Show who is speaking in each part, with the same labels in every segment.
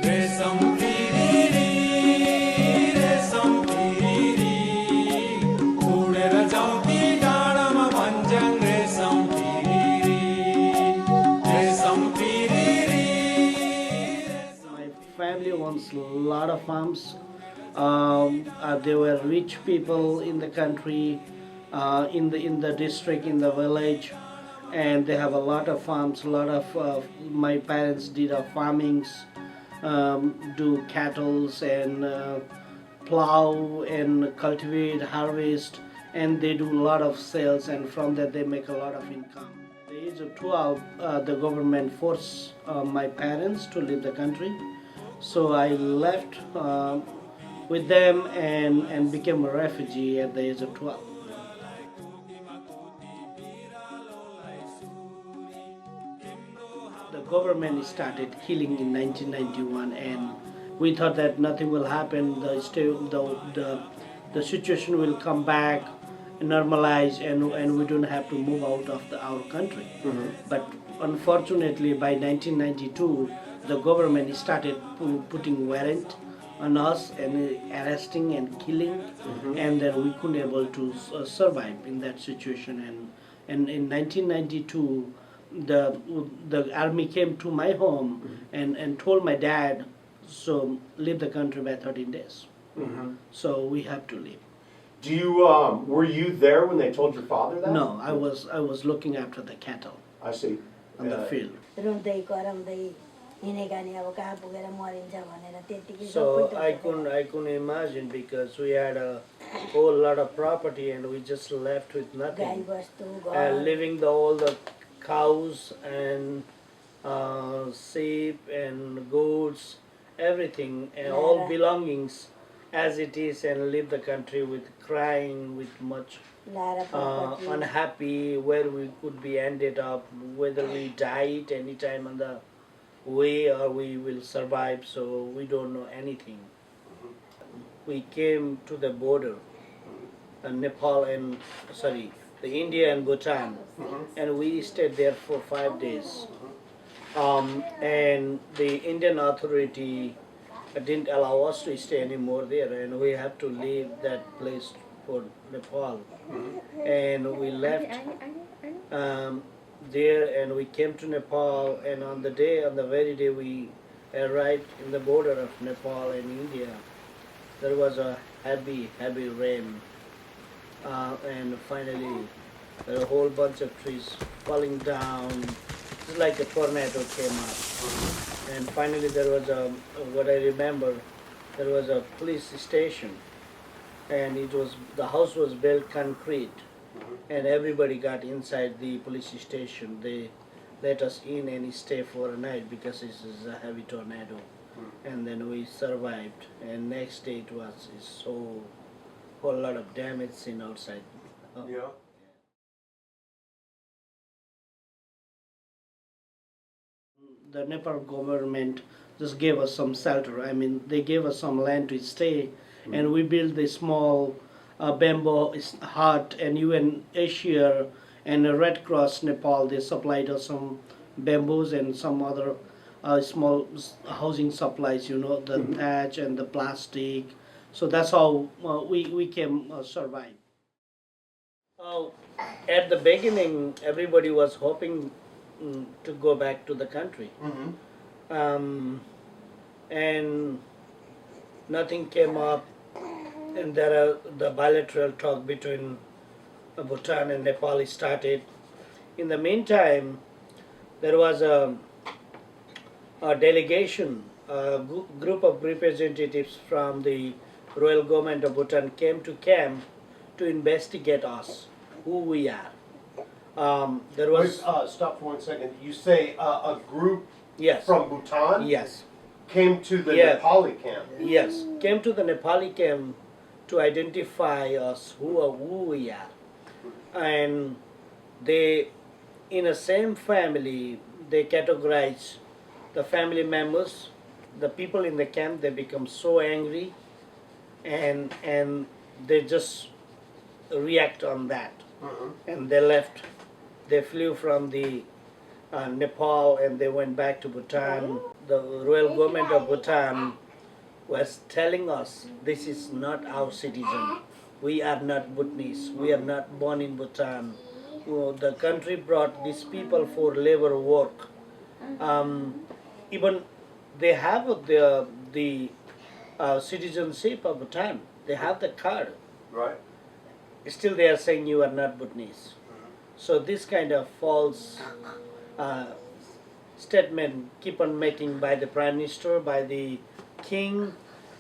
Speaker 1: Family owns a lot of farms. They were rich people in the country, in the district, in the village, and they have a lot of farms. A lot of my parents did farmings, do cattles and plow and cultivate, harvest, and they do a lot of sales, and from that they make a lot of income. At the age of 12, the government forced my parents to leave the country. So I left with them and became a refugee at the age of 12. The government started healing in 1991, and we thought that nothing will happen. The situation will come back, normalize, and we don't have to move out of our country. But unfortunately, by 1992, the government started putting warrant on us and arresting and killing, and then we couldn't able to survive in that situation. And in 1992, the army came to my home and told my dad, so leave the country by 13 days. So we have to leave.
Speaker 2: Do you were you there when they told your father that?
Speaker 1: No, I was looking after the cattle.
Speaker 2: I see.
Speaker 1: On the field. So I couldn't imagine, because we had a whole lot of property and we just left with nothing. Leaving all the cows and sheep and goats, everything, and all belongings as it is, and leave the country with crying, with much unhappy where we could be ended up, whether we died anytime on the way or we will survive, so we don't know anything. We came to the border, Nepal and, the India and Bhutan, and we stayed there for 5 days. And the Indian authority didn't allow us to stay anymore there, and we have to leave that place for Nepal. And we left there, and we came to Nepal, and on the very day we arrived in the border of Nepal and India, there was a heavy rain, and finally there were a whole bunch of trees falling down. It's like a tornado came up. And finally there was what I remember, there was a police station, and the house was built concrete, and everybody got inside the police station. They let us in and stay for a night because this is a heavy tornado, and then we survived. And next day it was so whole lot of damage seen outside.
Speaker 2: Yeah.
Speaker 1: The Nepal government just gave us some shelter. I mean, they gave us some land to stay, and we built a small bamboo hut, and UNHCR and the Red Cross Nepal, they supplied us some bamboos and some other small housing supplies, the thatch and the plastic. So that's how we came survive. At the beginning, everybody was hoping to go back to the country. And nothing came up, and the bilateral talk between Bhutan and Nepal started. In the meantime, there was a delegation, a group of representatives from the royal government of Bhutan came to camp to investigate us, who we are. There was.
Speaker 2: Wait, stop for 1 second. You say a group
Speaker 1: Yes.
Speaker 2: from Bhutan
Speaker 1: Yes.
Speaker 2: came to the
Speaker 1: Yeah.
Speaker 2: Nepali camp.
Speaker 1: Yes, came to the Nepali camp to identify us, who we are. And they, in the same family, they categorize the family members. The people in the camp, they become so angry, and they just react on that. And they left. They flew from the Nepal, and they went back to Bhutan. The royal government of Bhutan was telling us this is not our citizen. We are not Bhutanese. We are not born in Bhutan. Well, the country brought these people for labor work. Even they have the citizenship of Bhutan. They have the card.
Speaker 2: Right.
Speaker 1: Still, they are saying you are not Bhutanese. So this kind of false uh, statement keep on making by the prime minister, by the king,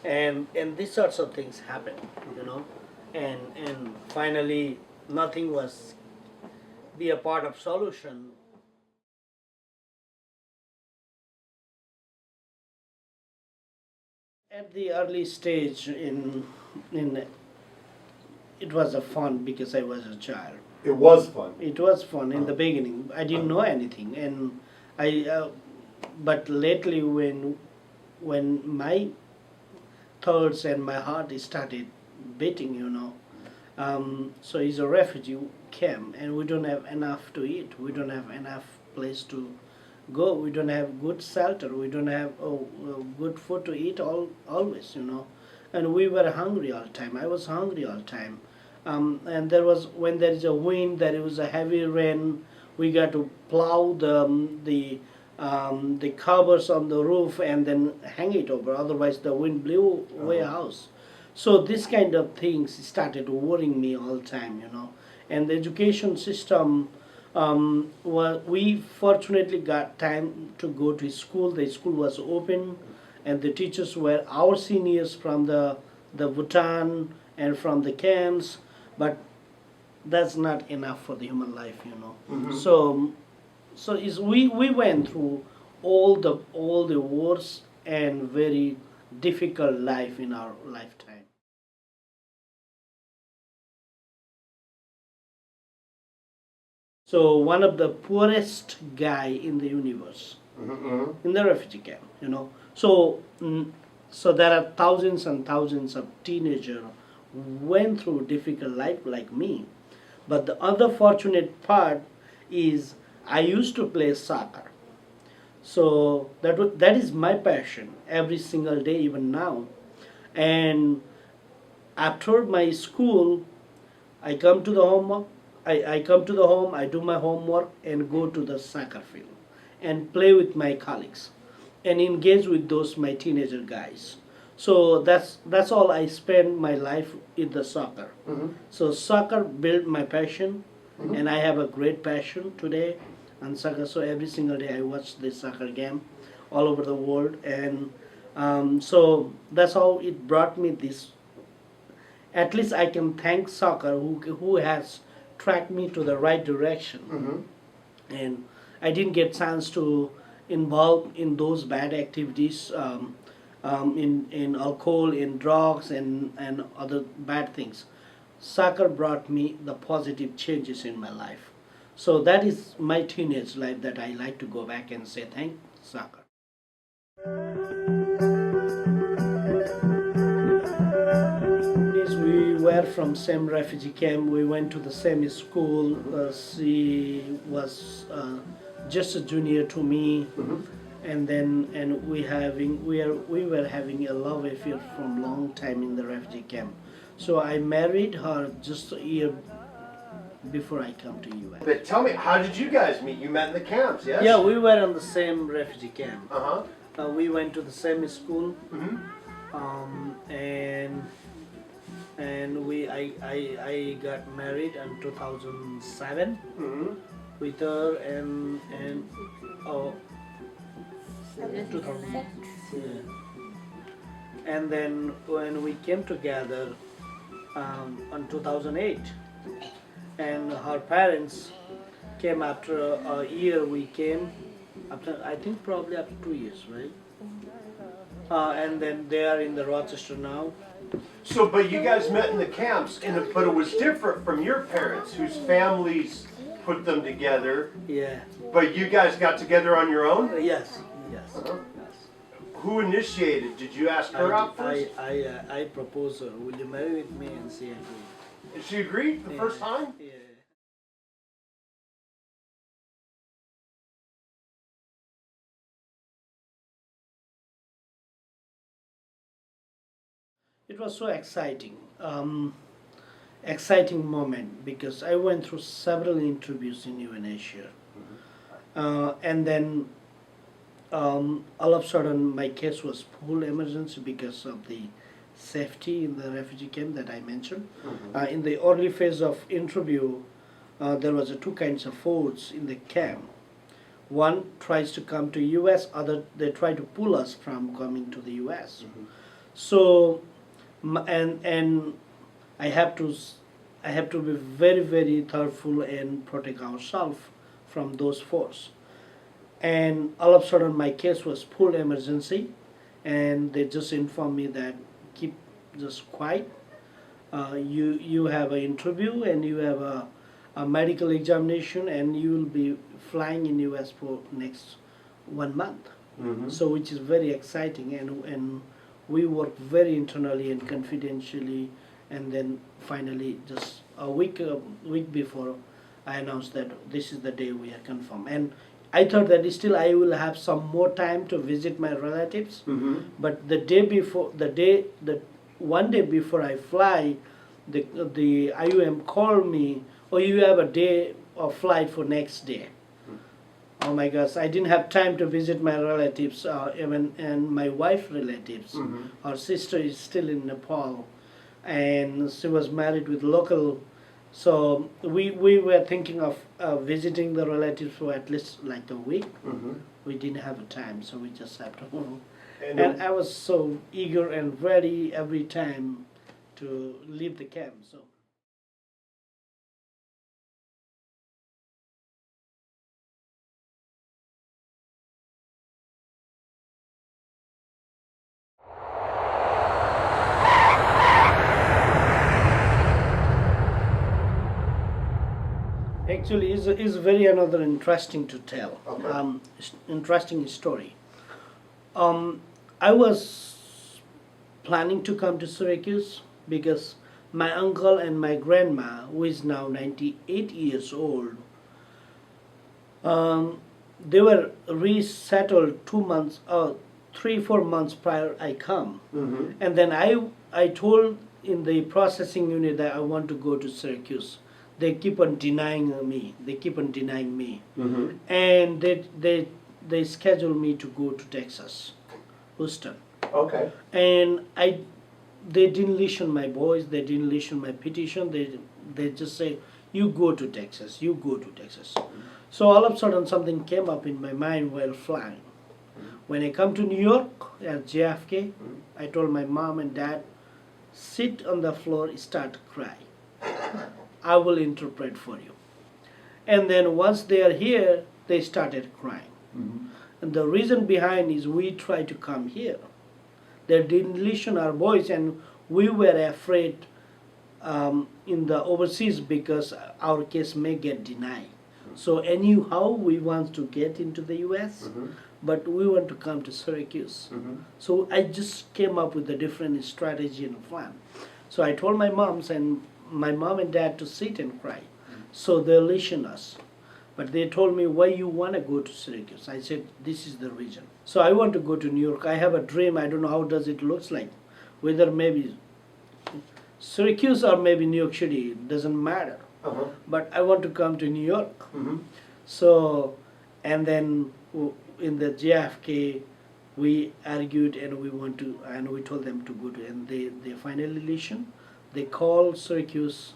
Speaker 1: and these sorts of things happen, you know, and finally nothing was be a part of solution. At the early stage in it was a fun because I was a child.
Speaker 2: It was fun.
Speaker 1: It was fun in the beginning. I didn't know anything, and but lately when my thoughts and my heart started beating, you know. So it's a refugee camp, and we don't have enough to eat. We don't have enough place to go. We don't have good shelter. We don't have good food to eat always, you know. And we were hungry all the time. I was hungry all the time. And there was when there is a wind, there was a heavy rain. We got to plow the covers on the roof and then hang it over. Otherwise, the wind blew away our house. So this kind of things started worrying me all the time, you know. And the education system, we fortunately got time to go to school. The school was open, and the teachers were our seniors from the Bhutan and from the camps, but that's not enough for the human life, you know. So we went through all the wars and very difficult life in our lifetime. So one of the poorest guy in the universe, in the refugee camp, you know. So there are thousands and thousands of teenagers went through difficult life like me. But the other fortunate part is I used to play soccer. So that is my passion every single day, even now. And after my school, I come to the home. I come to the home. I do my homework and go to the soccer field and play with my colleagues and engage with those my teenager guys. So that's all I spend my life in the soccer. So soccer built my passion, and I have a great passion today on soccer. So every single day I watch this soccer game all over the world, and so that's how it brought me this. At least I can thank soccer who has tracked me to the right direction, and I didn't get chance to involve in those bad activities. In alcohol, in drugs, and other bad things. Soccer brought me the positive changes in my life. So that is my teenage life that I like to go back and say thank soccer. Yes, we were from same refugee camp. We went to the same school. She was just a junior to me. And we were having a love affair from long time in the refugee camp. So I married her just a year before I come to US.
Speaker 2: But tell me, how did you guys meet? You met in the camps, yes?
Speaker 1: Yeah, we were on the same refugee camp.
Speaker 2: Uh-huh.
Speaker 1: We went to the same school, and I got married in 2007 with her, and 2000, yeah. And then when we came together in 2008, and her parents came after a year. We came after, I think probably after 2 years, right? And then they are in the Rochester now.
Speaker 2: So, but you guys met in the camps, but it was different from your parents, whose families put them together.
Speaker 1: Yeah.
Speaker 2: But you guys got together on your own?
Speaker 1: Yes.
Speaker 2: Who initiated? Did you ask her out first?
Speaker 1: I proposed her. Will you marry with me? And she agreed.
Speaker 2: And she agreed the first time?
Speaker 1: Yeah. It was so exciting, exciting moment because I went through several interviews in UNHCR, and then all of a sudden my case was full emergency because of the safety in the refugee camp that I mentioned. In the early phase of interview, there was two kinds of votes in the camp. One tries to come to US, other they try to pull us from coming to the US. So, and I have to be very, very thoughtful and protect ourselves from those forces. And all of a sudden my case was full emergency, and they just informed me that keep just quiet. You have an interview and you have a medical examination, and you will be flying in US for next 1 month. So which is very exciting, and we work very internally and confidentially, and then finally just a week before I announced that this is the day we are confirmed. And I thought that still I will have some more time to visit my relatives, but the one day before I fly, the IUM called me, "Oh, you have a day of flight for next day." Oh my gosh, I didn't have time to visit my relatives, even and my wife's relatives. Her sister is still in Nepal, and she was married with local. So we were thinking of visiting the relatives for at least like a week. We didn't have a time, so we just have to. And I was so eager and ready every time to leave the camp. So. Actually, is very another interesting to tell.
Speaker 2: Okay.
Speaker 1: Interesting story. I was planning to come to Syracuse because my uncle and my grandma, who is now 98 years old, they were resettled 2 months, 3-4 months prior I come, and then I told in the processing unit that I want to go to Syracuse. They keep on denying me. And they scheduled me to go to Texas, Houston.
Speaker 2: Okay.
Speaker 1: And they didn't listen my voice. They didn't listen my petition. They just say, "You go to Texas. You go to Texas." So all of a sudden something came up in my mind while flying. When I come to New York at JFK, I told my mom and dad, "Sit on the floor, start to cry. I will interpret for you." And then once they are here, they started crying. And the reason behind is we tried to come here. They didn't listen our voice, and we were afraid in the overseas because our case may get denied. So anyhow, we want to get into the US, but we want to come to Syracuse. So I just came up with a different strategy and plan. So I told my mom and dad to sit and cry. So they listened us. But they told me, "Why you want to go to Syracuse?" I said, "This is the reason." So I want to go to New York. I have a dream. I don't know how does it looks like. Whether maybe Syracuse or maybe New York City, it doesn't matter. But I want to come to New York. So, and then in the JFK, we argued and we told them to go to, and they finally listened. They called Syracuse,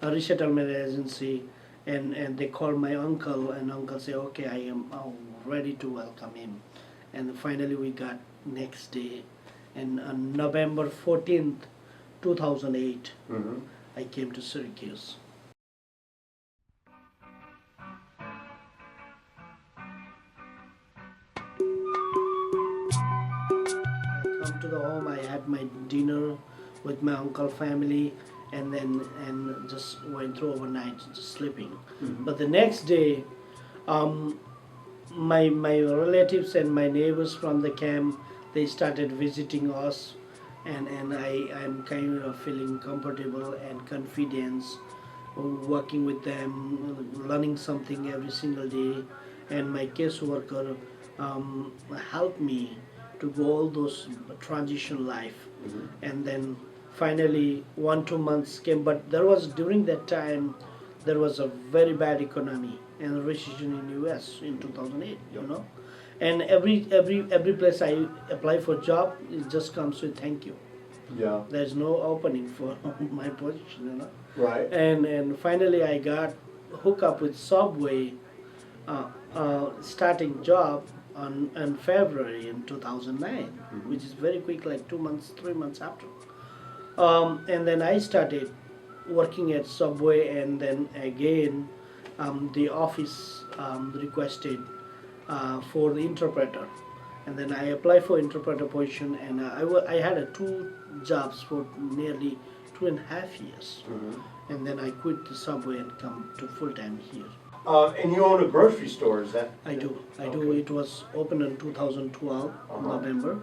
Speaker 1: a resettlement agency, and they called my uncle, and uncle said, "Okay, I am ready to welcome him." And finally we got next day, and on November 14th, 2008, I came to Syracuse. I come to the home, I had my dinner with my uncle family, and just went through overnight just sleeping. But the next day, my relatives and my neighbors from the camp, they started visiting us, and I'm kind of feeling comfortable and confidence working with them, learning something every single day. And my caseworker helped me to go all those transition life, and then finally 1 2 months came. But there was during that time there was a very bad economy and recession in U.S. in 2008. And every place I apply for job, it just comes with thank you.
Speaker 2: Yeah.
Speaker 1: There's no opening for my position.
Speaker 2: Right.
Speaker 1: And finally I got hooked up with Subway, starting job on February in 2009, which is very quick, like 2 months, 3 months after. And then I started working at Subway, and then again the office requested for the interpreter, and then I applied for interpreter position, and I had 2 jobs for nearly 2.5 years, and then I quit the Subway and come to full time here.
Speaker 2: And you own a grocery store, is that?
Speaker 1: I do.
Speaker 2: Okay.
Speaker 1: It was opened in 2012 November,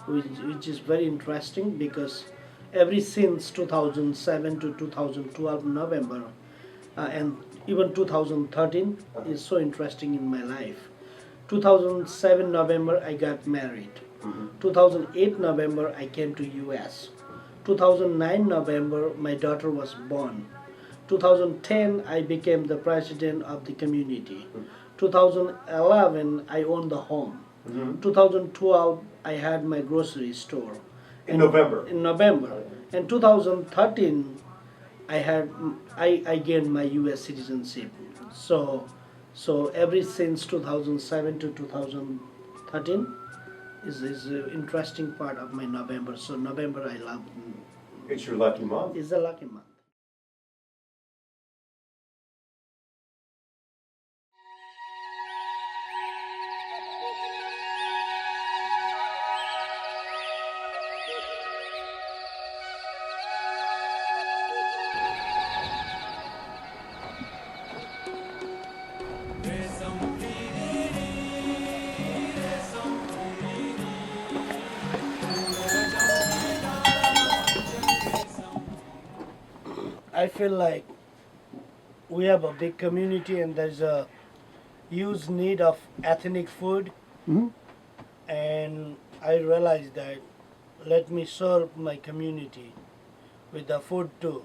Speaker 1: which is very interesting because ever since 2007 to 2012 November, and even 2013 is so interesting in my life. 2007 November I got married. 2008 November I came to US. 2009 November my daughter was born. 2010 I became the president of the community. 2011 I owned the home. 2012 I had my grocery store.
Speaker 2: In November.
Speaker 1: In November. And 2013 I gained my US citizenship. So ever since 2007 to 2013 is an interesting part of my November. So November I love.
Speaker 2: It's your lucky month.
Speaker 1: It's a lucky month. I feel like we have a big community and there's a huge need of ethnic food. And I realized that let me serve my community with the food too.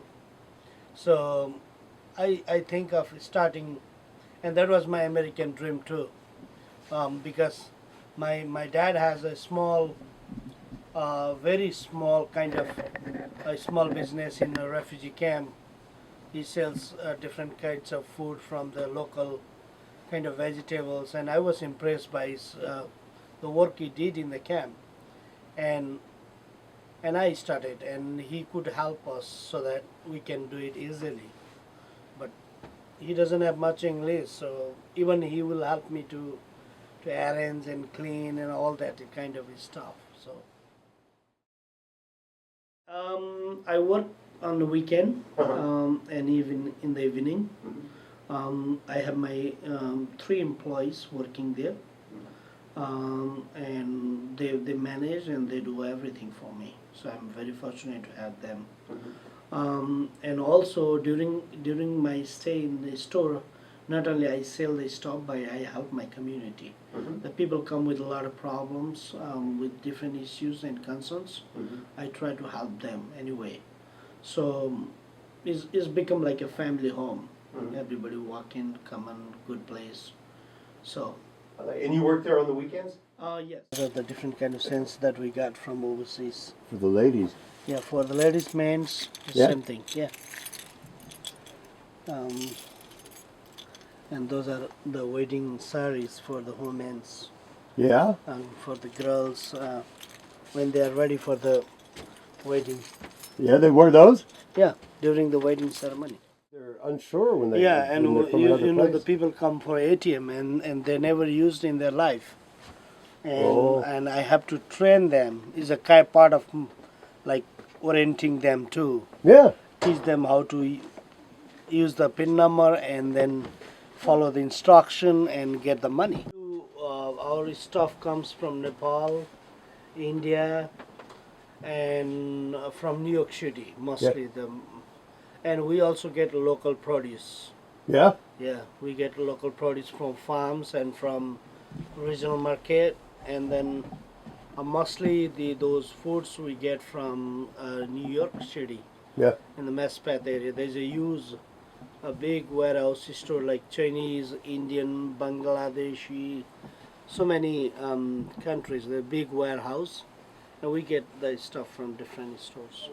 Speaker 1: So I think of starting, and that was my American dream too, because my dad has a small, very small kind of a small business in a refugee camp. He sells different kinds of food from the local kind of vegetables, and I was impressed by his, the work he did in the camp, and I started, and he could help us so that we can do it easily. But he doesn't have much English, so even he will help me to arrange and clean and all that kind of stuff. So I work on the weekend, and even in the evening. I have my 3 employees working there, and they manage and they do everything for me. So I'm very fortunate to have them. And also during my stay in the store, not only I sell the stuff, but I help my community. The people come with a lot of problems, with different issues and concerns. I try to help them anyway. So it's become like a family home. Everybody walk in, come in, good place. So.
Speaker 2: And you work there on the weekends?
Speaker 1: Yes. Those are the different kind of scents that we got from overseas.
Speaker 3: For the ladies.
Speaker 1: Yeah, for the ladies' men's,
Speaker 3: Yeah.
Speaker 1: same thing. Yeah. And those are the wedding saris for the women's.
Speaker 3: Yeah?
Speaker 1: And for the girls, when they are ready for the wedding.
Speaker 3: Yeah, they wear those?
Speaker 1: Yeah, during the wedding ceremony.
Speaker 3: They're unsure when they
Speaker 1: Yeah, and
Speaker 3: when they're from another
Speaker 1: you know,
Speaker 3: place.
Speaker 1: the people come for ATM and they never used in their life. And I have to train them. It's a kind part of like orienting them too.
Speaker 3: Yeah.
Speaker 1: Teach them how to use the PIN number and then follow the instruction and get the money. Our stuff comes from Nepal, India, and from New York City mostly. And we also get local produce.
Speaker 3: Yeah?
Speaker 1: Yeah, we get local produce from farms and from regional market, and then Mostly those foods we get from New York City
Speaker 3: Yeah.
Speaker 1: in the Mespat area. There's a big warehouse store like Chinese, Indian, Bangladeshi, so many countries. The big warehouse, and we get the stuff from different stores.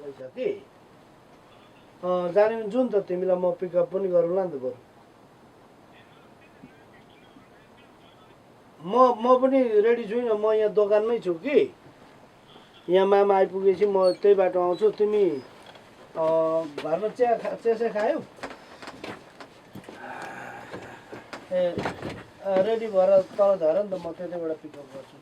Speaker 1: जाने जुन त तिमीलाई म pickup पनि गरौँला नि त बरु म पनि रेडी छुइनँ म यहाँ दोकानमै छु कि यहाँ मामा आइपुगेपछि म त्यही बाटो आउँछु तिमी घरमा चिया खायौ ए रेडी भएर तल झर नि त म त्यतैबाट पिकअप गर्छु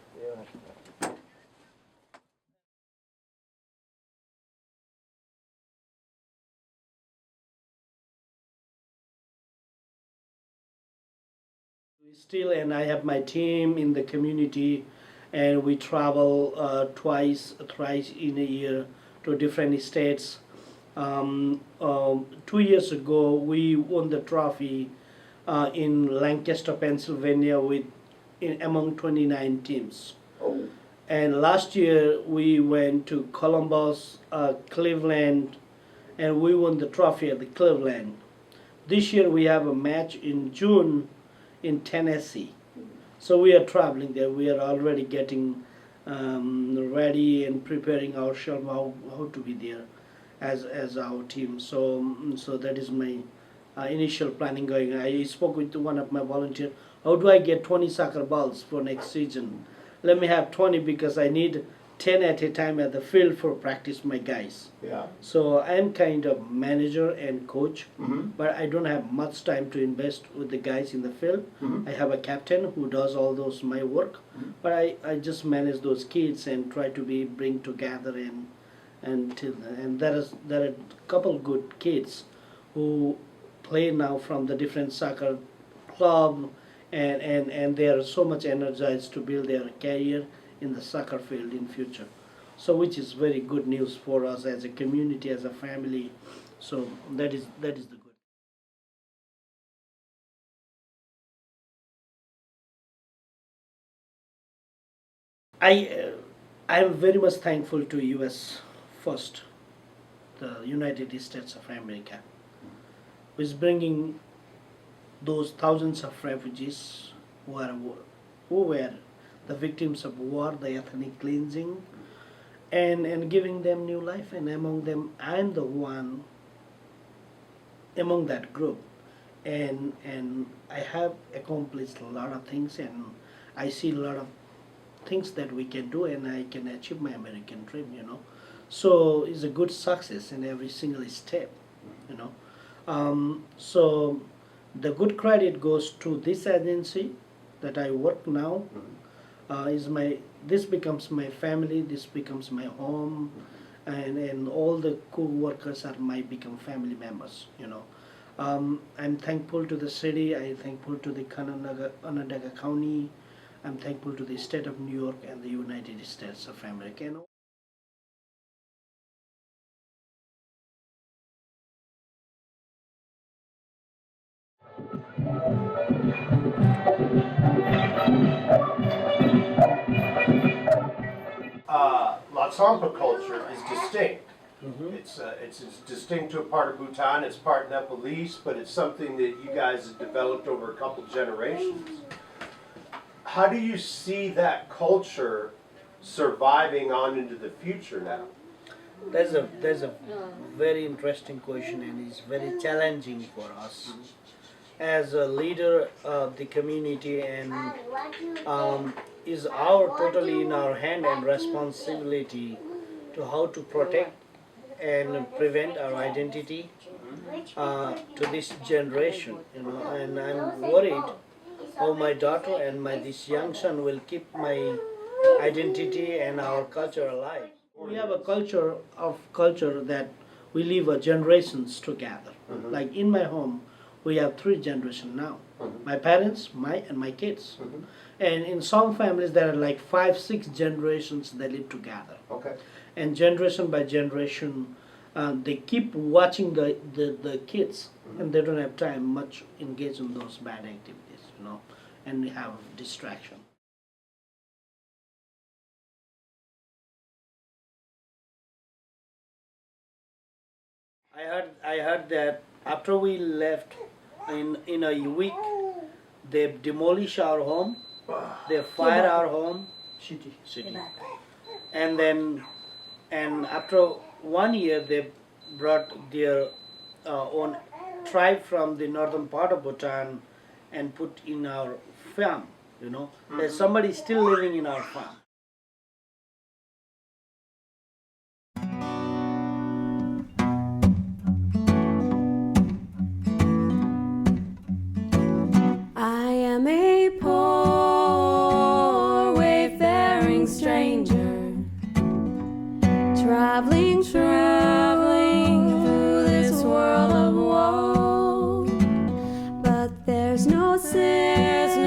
Speaker 1: Still, and I have my team in the community, and we travel thrice in a year to different states. 2 years ago, we won the trophy in Lancaster, Pennsylvania, among 29 teams.
Speaker 2: Oh.
Speaker 1: And last year, we went to Columbus, Cleveland, and we won the trophy at the Cleveland. This year, we have a match in June in Tennessee. So we are traveling there. We are already getting ready and preparing ourselves how to be there as our team. So that is my initial planning going. I spoke with one of my volunteers. How do I get 20 soccer balls for next season? Let me have 20 because I need 10 at a time at the field for practice my guys.
Speaker 2: Yeah.
Speaker 1: So I'm kind of manager and coach,
Speaker 2: Mm-hmm.
Speaker 1: but I don't have much time to invest with the guys in the field.
Speaker 2: Mm-hmm.
Speaker 1: I have a captain who does all those my work, but I just manage those kids and try to bring together and there are a couple good kids who play now from the different soccer club and they are so much energized to build their career in the soccer field in future. So which is very good news for us as a community, as a family. So that is the good. I am very much thankful to US first, the United States of America, who is bringing those thousands of refugees who were the victims of war, the ethnic cleansing, and giving them new life. And among them, I'm the one among that group. And I have accomplished a lot of things, and I see a lot of things that we can do, and I can achieve my American dream. So it's a good success in every single step. So the good credit goes to this agency that I work now. This becomes my family, this becomes my home, and all the co-workers become family members. I'm thankful to the city, I'm thankful to the Onondaga County, I'm thankful to the state of New York and the United States of America.
Speaker 2: La Sampa culture is distinct. It's distinct to a part of Bhutan. It's part Nepalese, but it's something that you guys have developed over a couple generations. How do you see that culture surviving on into the future now?
Speaker 1: That's a very interesting question, and it's very challenging for us as a leader of the community, and is totally in our hand and responsibility to how to protect and prevent our identity to this generation. And I'm worried how my daughter and this young son will keep my identity and our culture alive. We have a culture that we live generations together. Like in my home, we have 3 generations now. My parents, and my kids. And in some families, there are like 5, 6 generations that live together.
Speaker 2: Okay.
Speaker 1: And generation by generation, they keep watching the kids, and they don't have time much engaged in those bad activities, and have distraction. I heard that after we left in a week, they demolish our home, they fire our home, city, and then after 1 year they brought their own tribe from the northern part of Bhutan and put in our farm. You know, there's somebody still living in our farm.
Speaker 4: I am a poor wayfaring stranger, traveling through this world of woe. But there's no sickness,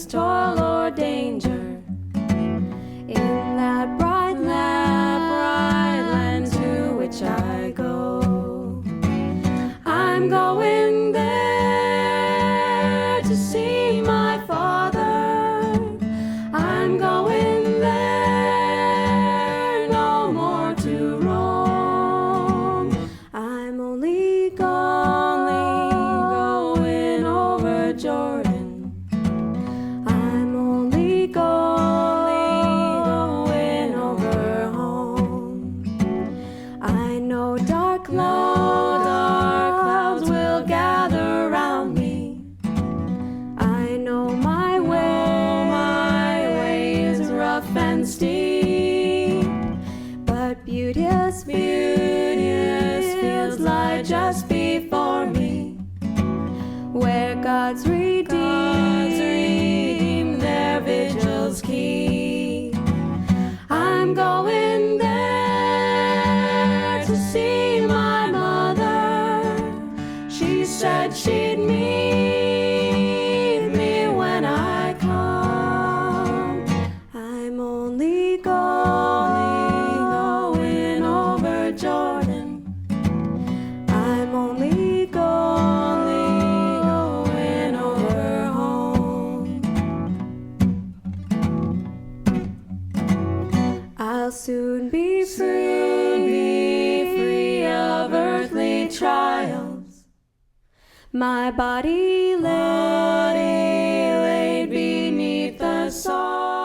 Speaker 4: toil, or danger in that bright land to which I go. I'm going there to see my Father. I'm going there, no more to roam. I'm only going over Jordan. I'm only going over home. I know dark clouds will gather round me. I know my way is rough and steep, but beauteous fields lie just before me, where God's redeemed their vigils keep. I'm going there to see my mother. She said she'd meet me when I come. I'm only going over Jordan. I'm only going over home. I'll soon be free of earthly trials. My body laid beneath the soil.